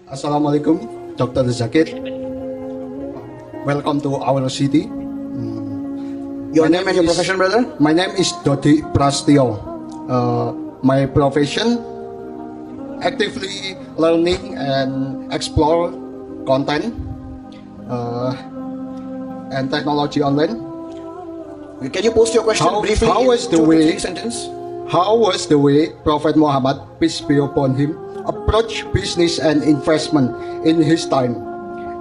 Assalamualaikum, Dr. Zakir. Welcome to our city. Your name and your profession, brother? My name is Dodi Prastio. My profession, actively learning and explore content and technology online. Can you post your question briefly how was the in 2 to way- 3 sentences? How was the way Prophet Muhammad, peace be upon him, approached business and investment in his time?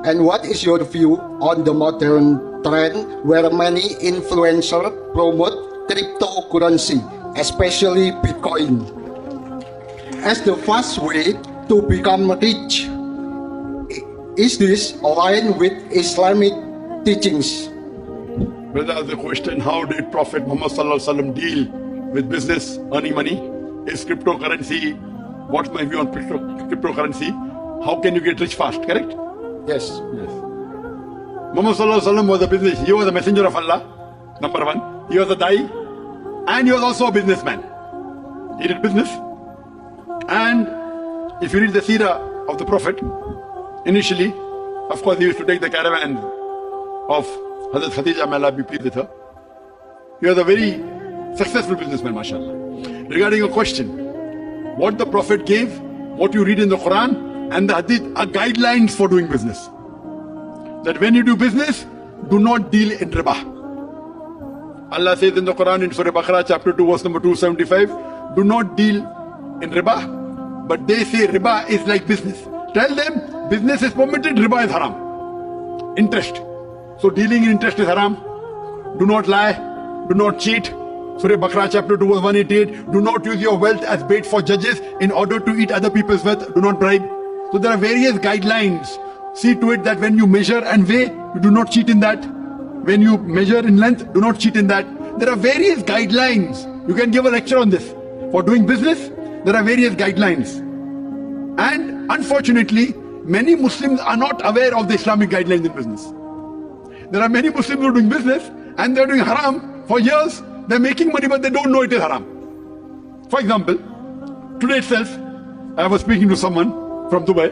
And what is your view on the modern trend where many influencers promote cryptocurrency, especially Bitcoin, as the fast way to become rich? Is this aligned with Islamic teachings? Brother, the question, how did Prophet Muhammad sallallahu alaihi wasallam deal with business, earning money? Is cryptocurrency, what's my view on cryptocurrency? How can you get rich fast, correct? Yes. Yes. Muhammad sallallahu alaihi wasallam was a business, he was a messenger of Allah, number one. He was a da'i, and he was also a businessman. He did business. And if you read the seerah of the Prophet, initially, of course, he used to take the caravan of Hazrat Khadija, may Allah be pleased with her. He was a very successful businessman, mashallah. Regarding your question, what the Prophet gave, what you read in the Quran and the Hadith are guidelines for doing business. That when you do business, do not deal in riba. Allah says in the Quran in Surah Baqarah chapter 2 verse number 275, do not deal in riba. But they say riba is like business. Tell them business is permitted, riba is haram. Interest. So dealing in interest is haram. Do not lie. Do not cheat. Surah Baqarah chapter 2 verse 188. Do not use your wealth as bait for judges in order to eat other people's wealth. Do not bribe. So there are various guidelines. See to it that when you measure and weigh, you do not cheat in that. When you measure in length, do not cheat in that. There are various guidelines. You can give a lecture on this. For doing business, there are various guidelines. And unfortunately, many Muslims are not aware of the Islamic guidelines in business. There are many Muslims who are doing business and they're doing haram for years. They're making money but they don't know it is haram. For example, today itself, I was speaking to someone from Dubai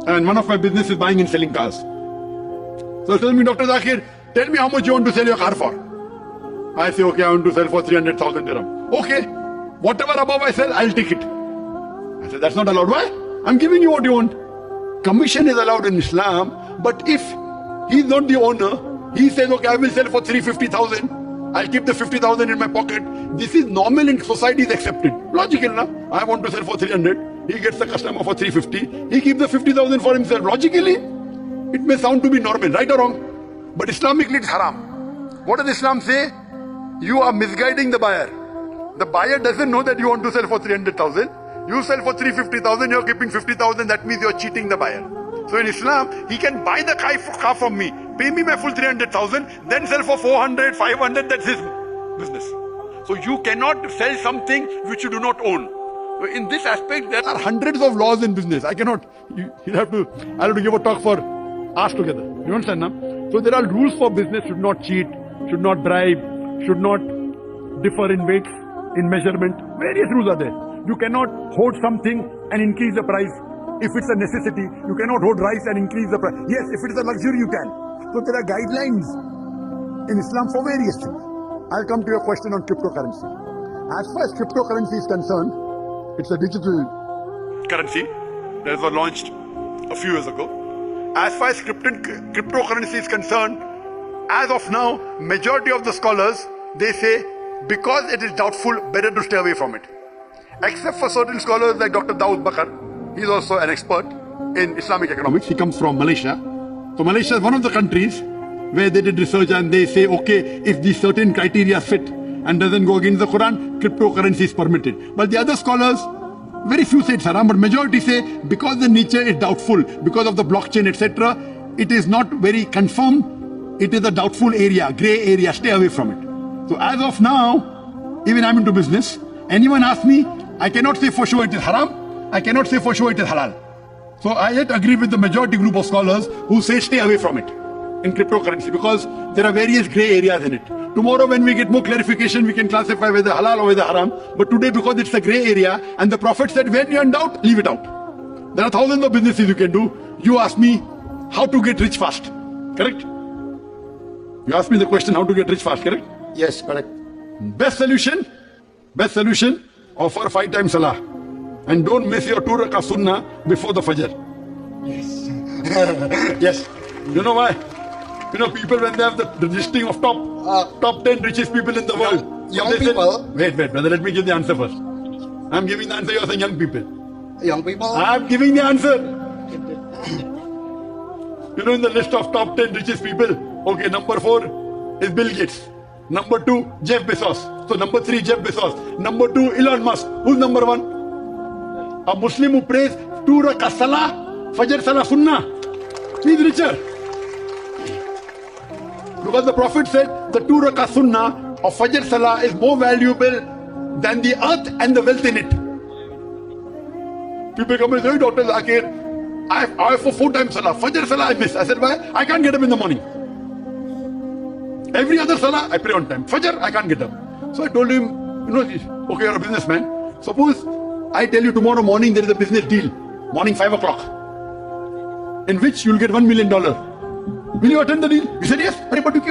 and one of my business is buying and selling cars. So he tells me, Dr. Zakir, tell me how much you want to sell your car for. I say, okay, I want to sell for 300,000 dirham. Okay, whatever above I sell, I'll take it. I said, that's not allowed. Why? I'm giving you what you want. Commission is allowed in Islam, but if he's not the owner, he says, okay, I will sell for 350,000. I'll keep the 50,000 in my pocket. This is normal in society, is accepted. Logical, na? I want to sell for 300. He gets the customer for 350. He keeps the 50,000 for himself. Logically, it may sound to be normal, right or wrong? But Islamically, it's haram. What does Islam say? You are misguiding the buyer. The buyer doesn't know that you want to sell for 300,000. You sell for 350,000, you're keeping 50,000. That means you're cheating the buyer. So in Islam, he can buy the car from me, pay me my full 300,000, then sell for 400, 500, that's his business. So you cannot sell something which you do not own. So in this aspect, there are hundreds of laws in business. I cannot, I'll have to give a talk for hours together. You understand now? So there are rules for business, should not cheat, should not bribe, should not differ in weights, in measurement. Various rules are there. You cannot hoard something and increase the price. If it's a necessity, you cannot hoard rice and increase the price. Yes, if it is a luxury, you can. So there are guidelines in Islam for various things. I'll come to your question on cryptocurrency. As far as cryptocurrency is concerned, it's a digital currency that was launched a few years ago. As far as cryptocurrency is concerned, as of now, majority of the scholars, they say, because it is doubtful, better to stay away from it. Except for certain scholars like Dr. Dawood Bakar. He's also an expert in Islamic economics. He comes from Malaysia. So Malaysia is one of the countries where they did research and they say, okay, if these certain criteria fit and doesn't go against the Quran, cryptocurrency is permitted. But the other scholars, very few say it's haram, but majority say because the nature is doubtful, because of the blockchain, etc., it is not very confirmed. It is a doubtful area, grey area, stay away from it. So as of now, even I'm into business, anyone asks me, I cannot say for sure it is haram. I cannot say for sure it is halal. So I yet agree with the majority group of scholars who say stay away from it in cryptocurrency because there are various grey areas in it. Tomorrow when we get more clarification, we can classify whether halal or whether haram. But today because it's a grey area and the Prophet said when you're in doubt, leave it out. There are thousands of businesses you can do. You ask me how to get rich fast. Correct? You asked me the question how to get rich fast. Correct? Yes, correct. Best solution, offer 5 times salah. And don't miss your 2 rakah sunnah before the fajr. Yes. You know why? You know, people when they have the listing of top 10 richest people in the world. Young they people. Wait, brother, let me give the answer first. I'm giving the answer, you're saying young people. Young people. I'm giving the answer. You know, in the list of top 10 richest people, okay, number 4 is Bill Gates. Number 2, Jeff Bezos. So number 3, Jeff Bezos. Number 2, Elon Musk. Who's number 1? A Muslim who prays 2 rakah salah, Fajr salah sunnah. He's richer. Because the Prophet said the 2 rakah sunnah of Fajr salah is more valuable than the earth and the wealth in it. People come and say, Dr. Zakir, I for 4 times salah. Fajr salah I miss. I said, why? I can't get up in the morning. Every other salah I pray on time. Fajr I can't get up. So I told him, you know, okay, you're a businessman. Suppose I tell you tomorrow morning there is a business deal. Morning 5 o'clock. In which you'll get $1 million. Will you attend the deal? He said, yes. But you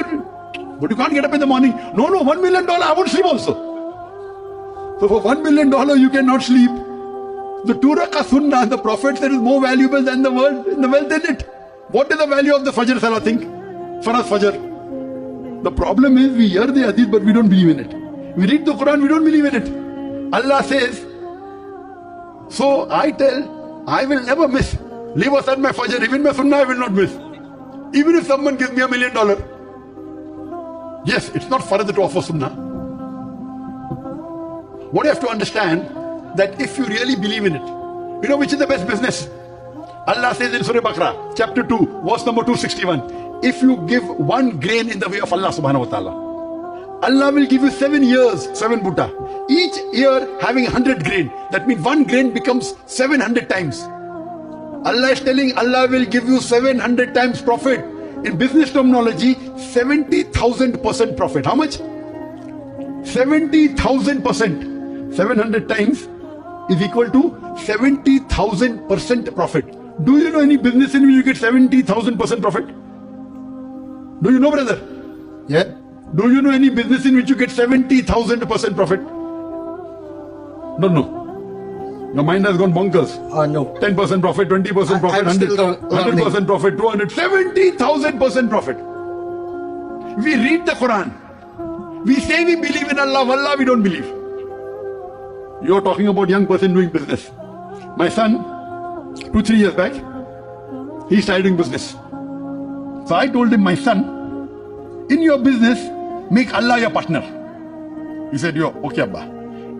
can't get up in the morning. No, $1 million. I won't sleep also. So for $1 million you cannot sleep. The 2 rakah sunnah, the Prophet said, is more valuable than the world, the wealth in it. What is the value of the Fajr salah think? For us Fajr. The problem is we hear the hadith but we don't believe in it. We read the Quran, we don't believe in it. Allah says, so I tell, I will never miss. Leave aside my Fajr, even my sunnah I will not miss. Even if someone gives me $1 million. Yes, it's not farad to offer sunnah. What you have to understand, that if you really believe in it, you know which is the best business? Allah says in Surah Baqarah, chapter 2, verse number 261, if you give 1 grain in the way of Allah subhanahu wa ta'ala, Allah will give you 7 years, 7 butta. Each year having 100 grain. That means 1 grain becomes 700 times. Allah is telling Allah will give you 700 times profit. In business terminology, 70,000% profit. How much? 70,000%. 700 times is equal to 70,000% profit. Do you know any business in which you get 70,000% profit? Do you know, brother? Yeah. Do you know any business in which you get 70,000% profit? No. Your mind has gone bonkers. No. 10% profit, 20% profit, 100% profit, 200, 70,000% profit. We read the Quran. We say we believe in Allah. Wallah, we don't believe. You are talking about young person doing business. My son, 2-3 years back, he started doing business. So I told him, my son, in your business, make Allah your partner. He said, yo, okay, Abba.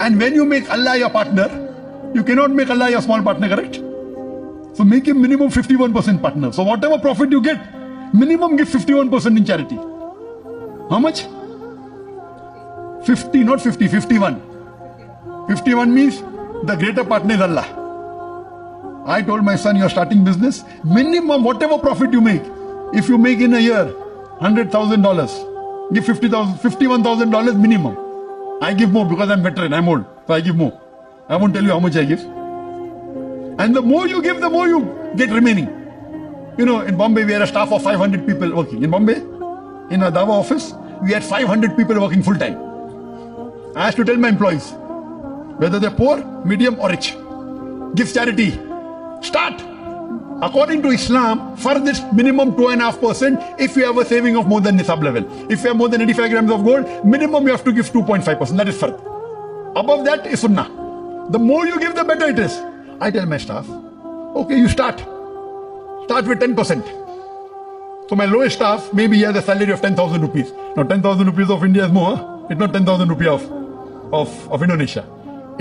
And when you make Allah your partner, you cannot make Allah your small partner, correct? So make him minimum 51% partner. So whatever profit you get, minimum give 51% in charity. How much? 50, not 50, 51. 51 means the greater partner is Allah. I told my son, you're starting business, minimum whatever profit you make, if you make in a year $100,000, give $51,000 minimum. I give more because I'm veteran, I'm old, so I give more. I won't tell you how much I give. And the more you give, the more you get remaining. You know, in Bombay, we had a staff of 500 people working. In Bombay, in a Dawa office, we had 500 people working full time. I have to tell my employees, whether they're poor, medium or rich, give charity. Start. According to Islam, for this minimum 2.5%, if you have a saving of more than nisab level. If you have more than 85 grams of gold, minimum you have to give 2.5%. That is fard. Above that is sunnah. The more you give, the better it is. I tell my staff, okay, you start. Start with 10%. So my lowest staff, maybe he has a salary of 10,000 rupees. Now 10,000 rupees of India is more. Huh? It's not 10,000 rupees of Indonesia.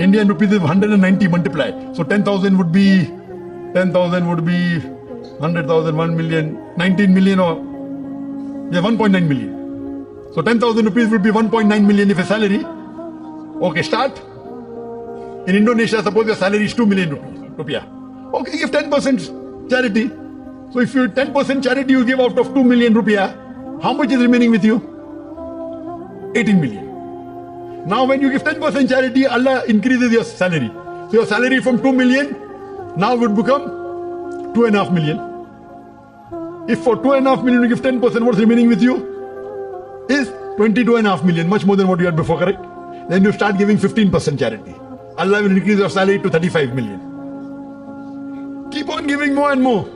Indian rupees is 190 multiplied. So 10,000 would be 100,000, 1 million, 19 million or 1.9 million. So 10,000 rupees would be 1.9 million if a salary. Okay, start. In Indonesia, suppose your salary is 2 million rupiah. Okay, give 10% charity. So if you 10% charity you give out of 2 million rupiah, how much is remaining with you? 18 million. Now when you give 10% charity, Allah increases your salary. So your salary from 2 million now would become 2.5 million. If for 2.5 million you give 10%, what's remaining with you is 22.5 million, much more than what you had before, correct? Then you start giving 15% charity. Allah will increase your salary to 35 million. Keep on giving more and more.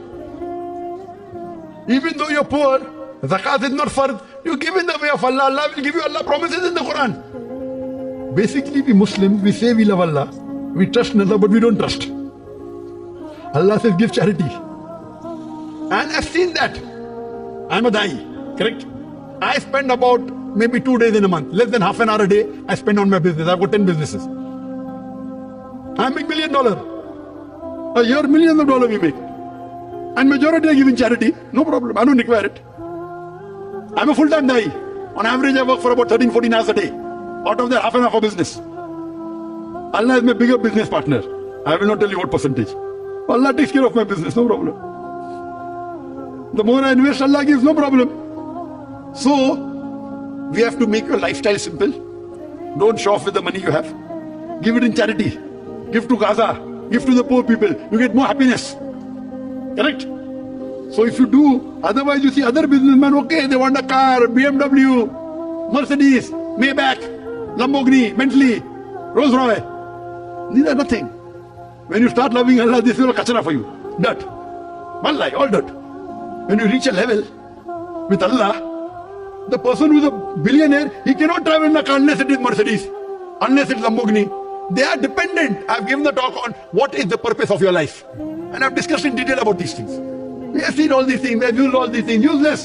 Even though you're poor, zakat is not fard. You give in the way of Allah. Allah will give you. Allah promises in the Quran. Basically, we Muslims, we say we love Allah. We trust in Allah, but we don't trust. Allah says give charity. And I've seen that. I'm a da'i, correct? I spend about maybe 2 days in a month, less than half an hour a day, I spend on my business. I've got 10 businesses. I make $1 million. A year, millions of dollars we make. And majority are giving charity. No problem. I don't require it. I'm a full-time da'i. On average, I work for about 13, 14 hours a day. Out of that, half an hour for business. Allah is my bigger business partner. I will not tell you what percentage. Allah takes care of my business. No problem. The more I invest, Allah gives. No problem. So, we have to make your lifestyle simple. Don't show off with the money you have. Give it in charity. Give to Gaza. Give to the poor people. You get more happiness. Correct? So if you do, otherwise you see other businessmen, okay, they want a car, BMW, Mercedes, Maybach, Lamborghini, Bentley, Rolls Royce. These are nothing. When you start loving Allah, this is all kachara for you. Dirt. Wallahi, all dirt. When you reach a level with Allah, the person who's a billionaire, he cannot travel in a car unless it is Mercedes, unless it's Lamborghini. They are dependent. I've given the talk on what is the purpose of your life. And I've discussed in detail about these things. We have seen all these things, we have used all these things, useless.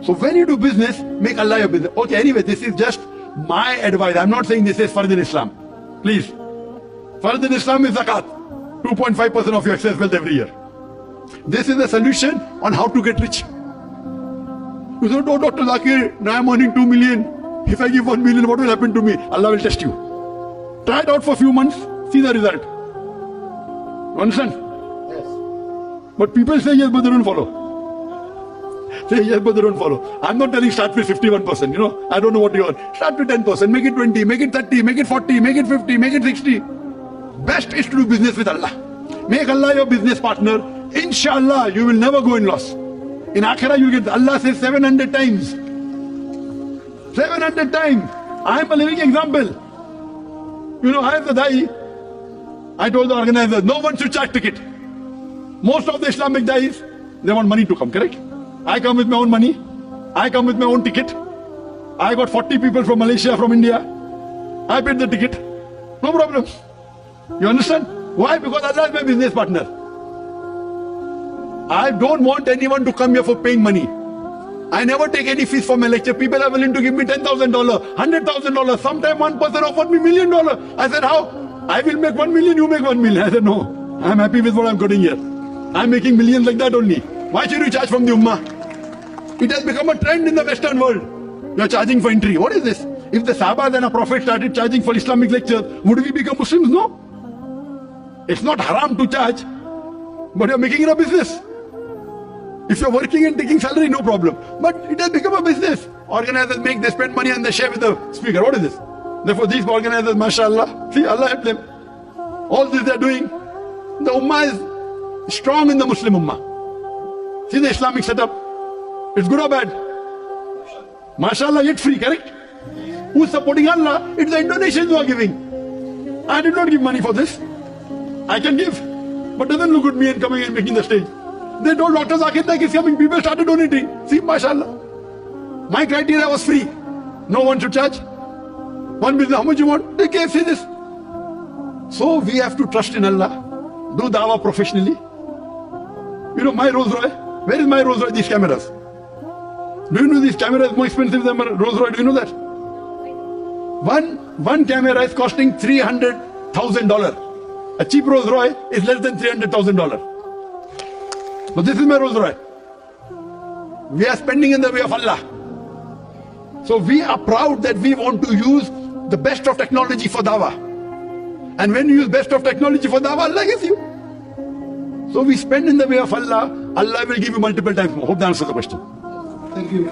So when you do business, make Allah your business. Okay, anyway, this is just my advice. I'm not saying this is fard in Islam. Please. Fard in Islam is zakat. 2.5% of your excess wealth every year. This is a solution on how to get rich. You say, oh, Dr. Zakir, now I'm earning 2 million. If I give 1 million, what will happen to me? Allah will test you. Try it out for a few months, see the result. You understand? Yes. But people say yes, but they don't follow. Say yes, but they don't follow. I'm not telling start with 51%, you know. I don't know what you are. Start with 10%, make it 20, make it 30, make it 40, make it 50, make it 60. Best is to do business with Allah. Make Allah your business partner. Inshallah, you will never go in loss. In Akhirah, you get, Allah says 700 times. 700 times. I am a living example. You know, I am the da'i. I told the organizers, no one should charge ticket. Most of the Islamic da'is, they want money to come, correct? I come with my own money. I come with my own ticket. I got 40 people from Malaysia, from India. I paid the ticket. No problem. You understand? Why? Because Allah is my business partner. I don't want anyone to come here for paying money. I never take any fees for my lecture. People are willing to give me $10,000, $100,000. Sometime one person offered me $1 million. I said, how? I will make 1 million, you make 1 million. I said, no. I'm happy with what I'm getting here. I'm making millions like that only. Why should you charge from the Ummah? It has become a trend in the Western world. You're charging for entry. What is this? If the Sahabas and a Prophet started charging for Islamic lectures, would we become Muslims? No. It's not haram to charge, but you're making it a business. If you're working and taking salary, no problem. But it has become a business. Organizers make, they spend money and they share with the speaker. What is this? Therefore, these organizers, mashallah, see, Allah help them. All this they're doing. The Ummah is strong in the Muslim Ummah. See the Islamic setup. It's good or bad? Mashallah, yet free, correct? Who's supporting Allah? It's the Indonesians who are giving. I did not give money for this. I can give. But doesn't look at me and coming and making the stage. They told Dr. Zakir Naik is coming. People started donating. See, mashallah. My criteria was free. No one should charge. One business, how much you want? They gave, see this. So we have to trust in Allah. Do dawah professionally. You know, my Rolls Royce. Where is my Rolls Royce? These cameras. Do you know these cameras more expensive than my Rolls Royce? Do you know that? One camera is costing $300,000. A cheap Rolls Royce is less than $300,000. So this is my Rolls Royce. We are spending in the way of Allah. So we are proud that we want to use the best of technology for dawah. And when you use best of technology for dawah, Allah gives you. So we spend in the way of Allah. Allah will give you multiple times more. Hope that answers the question. Thank you.